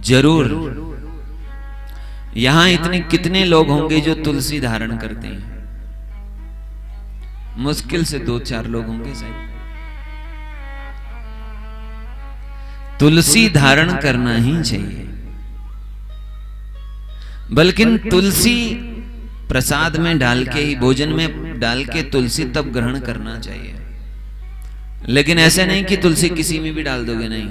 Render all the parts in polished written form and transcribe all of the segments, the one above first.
जरूर यहां इतने कितने लोग होंगे जो तुलसी धारण करते हैं? मुश्किल से 2-4 लोग होंगे शायद। तुलसी धारण करना ही चाहिए, बल्कि तुलसी प्रसाद में डाल के ही, भोजन में डाल के तुलसी तब ग्रहण करना चाहिए। लेकिन ऐसे नहीं कि तुलसी किसी में भी डाल दोगे, नहीं।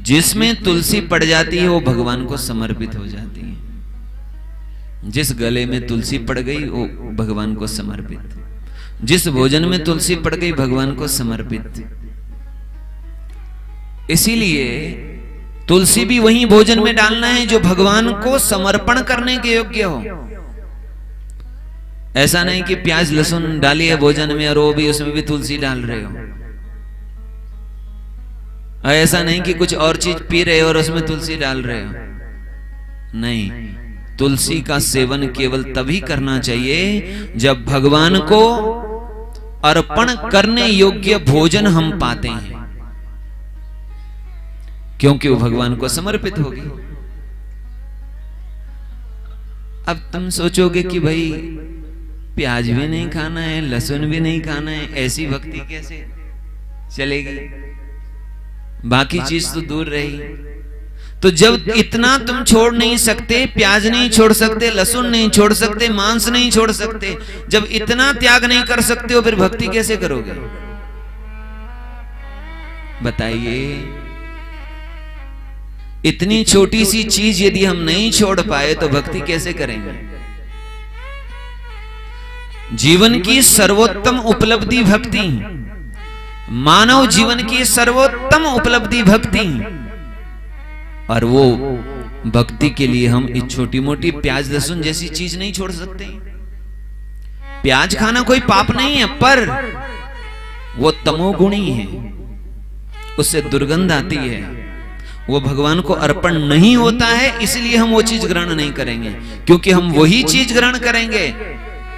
जिसमें तुलसी पड़ जाती है वो भगवान को समर्पित हो जाती है। जिस गले में तुलसी पड़ गई वो भगवान को समर्पित, जिस भोजन में तुलसी पड़ गई भगवान को समर्पित। इसीलिए तुलसी भी वही भोजन में डालना है जो भगवान को समर्पण करने के योग्य हो। ऐसा नहीं कि प्याज लहसुन डाली है भोजन में और वो भी उसमें भी तुलसी डाल रहे हो। ऐसा नहीं कि कुछ और चीज पी रहे हो और उसमें तुलसी डाल रहे हो। नहीं, तुलसी का सेवन केवल तभी करना चाहिए जब भगवान को अर्पण करने योग्य भोजन हम पाते हैं, क्योंकि वो भगवान को समर्पित होगी। अब तुम सोचोगे कि भाई प्याज भी नहीं खाना है, लहसुन भी नहीं खाना है, ऐसी भक्ति कैसे चलेगी? बाकी चीज तो दूर रही। तो जब इतना तुम छोड़ नहीं सकते, प्याज नहीं छोड़ सकते, लहसुन नहीं छोड़ सकते, मांस नहीं छोड़ सकते, जब इतना त्याग नहीं कर सकते हो, फिर भक्ति कैसे करोगे? बताइए। इतनी छोटी सी चीज यदि हम नहीं छोड़ पाए तो भक्ति कैसे करेंगे? जीवन की सर्वोत्तम उपलब्धि भक्ति, मानव जीवन की सर्वोत्तम उपलब्धि भक्ति, और वो भक्ति के लिए हम इस छोटी मोटी प्याज लहसुन जैसी चीज नहीं छोड़ सकते। प्याज खाना कोई पाप नहीं है, पर वो तमोगुणी है, उससे दुर्गंध आती है, वो भगवान को अर्पण नहीं होता है। इसलिए हम वो चीज ग्रहण नहीं करेंगे, क्योंकि हम वही चीज ग्रहण करेंगे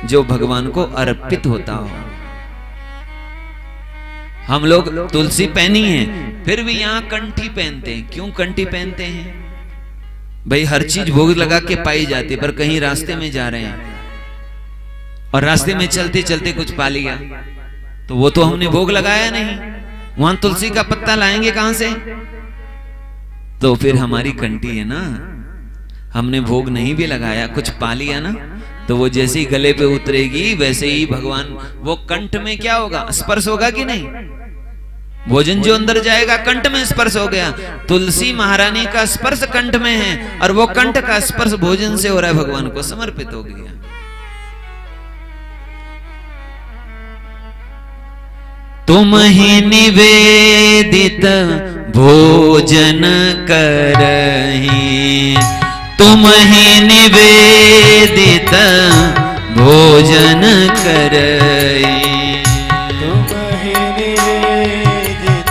जो भगवान को अर्पित होता हो। हम लोग तुलसी पहनी है, फिर भी यहां कंठी पहनते हैं। क्यों कंठी पहनते हैं? भाई हर चीज भोग लगा के पाई जाती है, पर कहीं रास्ते में जा रहे हैं और रास्ते में चलते चलते कुछ पा लिया, तो वो तो हमने भोग लगाया नहीं, वहां तुलसी का पत्ता लाएंगे कहां से? तो फिर हमारी कंठी है ना, हमने भोग नहीं भी लगाया, कुछ पा लिया ना, तो वो जैसे ही गले पे उतरेगी वैसे ही भगवान, वो कंठ में क्या होगा? स्पर्श होगा कि नहीं? भोजन जो अंदर जाएगा कंठ में स्पर्श हो गया। तुलसी महारानी का स्पर्श कंठ में है, और वो कंठ का स्पर्श भोजन से हो रहा है, भगवान को समर्पित हो गया। तुम ही निवेदित भोजन करहि, तुम ही निवेदित भोजन करहि, तुम ही निवेदित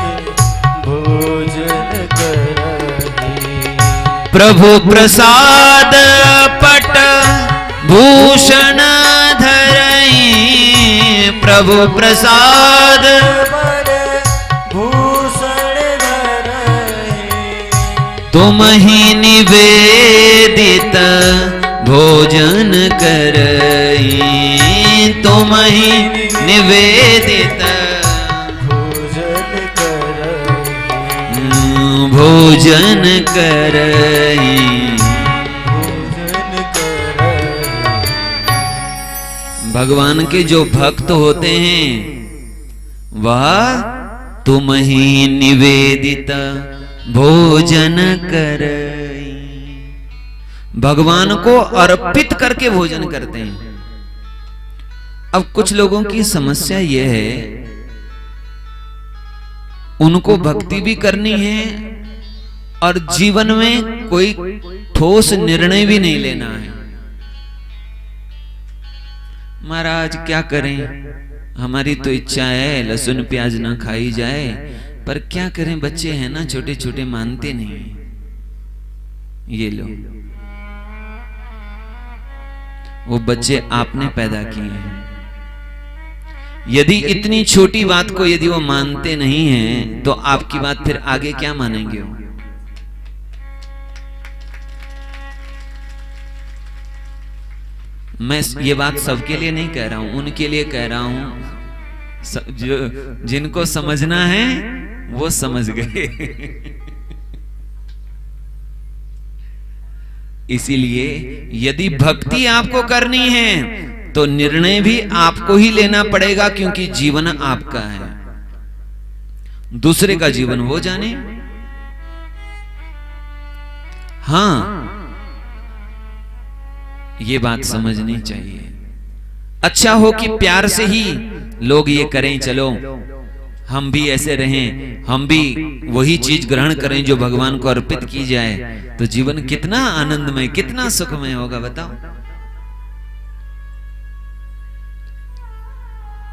भोजन करहि। प्रभु प्रसाद पट भूषण धरहि, प्रभु प्रसाद भूषण धरहि। तुम ही निवेदित भोजन करहि, तुम ही निवेदित भोजन करहि। भोजन करहि। भोजन करहि। भगवान के जो भक्त होते हैं वह तुम ही निवेदित भोजन करहि, भगवान को अर्पित करके भोजन करते हैं। अब कुछ लोगों की समस्या यह है, उनको भक्ति भी करनी है और जीवन में कोई ठोस निर्णय भी नहीं लेना है। महाराज क्या करें, हमारी तो इच्छा है लहसुन प्याज ना खाई जाए, पर क्या करें, बच्चे हैं ना छोटे छोटे, मानते नहीं। ये लो, वो बच्चे आपने पैदा किए हैं, यदि इतनी छोटी बात को यदि वो मानते नहीं हैं तो आपकी बात फिर आगे क्या मानेंगे वो? मैं ये बात सबके लिए नहीं कह रहा हूं, उनके लिए कह रहा हूं जो जिनको समझना है वो समझ गए। इसीलिए यदि भक्ति आपको करनी है तो निर्णय भी आपको ही लेना पड़ेगा, क्योंकि जीवन आपका है, दूसरे का जीवन वो जाने। हां, ये बात समझनी चाहिए। अच्छा हो कि प्यार से ही लोग ये करें, चलो हम भी ऐसे रहें, हम भी वही चीज ग्रहण करें जो भगवान को अर्पित की जाए, तो जीवन कितना आनंदमय, कितना सुखमय होगा बताओ।